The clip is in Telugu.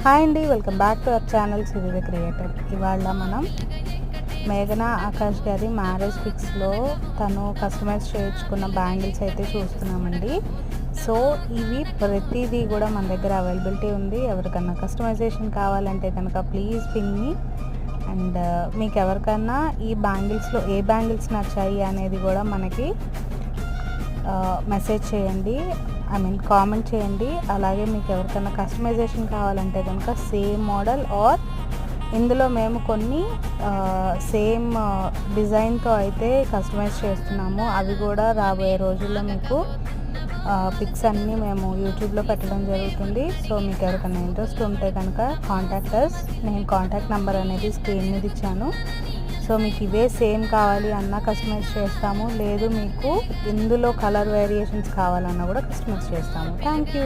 హాయ్ అండి, welcome back to our channel Siri the creator. ఇవాళ మనం మేఘనా ఆకాష్ గారి మ్యారేజ్ పిక్స్లో తను కస్టమైజ్ చేయించుకున్న బ్యాంగిల్స్ అయితే చూస్తున్నామండి. సో ఇవి ప్రతిదీ కూడా మన దగ్గర అవైలబిలిటీ ఉంది. ఎవరికన్నా కస్టమైజేషన్ కావాలంటే కనుక ప్లీజ్ పింగ్ మీ. అండ్ మీకు ఎవరికన్నా ఈ బ్యాంగిల్స్లో ఏ బ్యాంగిల్స్ నచ్చాయి అనేది కూడా మనకి మెసేజ్ చేయండి, కామెంట్ చేయండి. అలాగే మీకు ఎవరికైనా కస్టమైజేషన్ కావాలంటే కనుక సేమ్ మోడల్ ఆర్ ఇందులో మేము కొన్ని సేమ్ డిజైన్తో అయితే కస్టమైజ్ చేస్తున్నాము. అవి కూడా రాబోయే రోజుల్లో మీకు పిక్స్ అన్నీ మేము యూట్యూబ్లో పెట్టడం జరుగుతుంది. సో మీకు ఎవరికైనా ఇంట్రెస్ట్ ఉంటే కనుక కాంటాక్టర్స్, నేను కాంటాక్ట్ నెంబర్ అనేది స్క్రీన్ మీద ఇచ్చాను. సో మీకు ఇవే సేమ్ కావాలి అన్నా కస్టమైజ్ చేస్తాము, లేదు మీకు ఇందులో కలర్ వేరియేషన్స్ కావాలన్నా కూడా కస్టమైజ్ చేస్తాము. Thank you.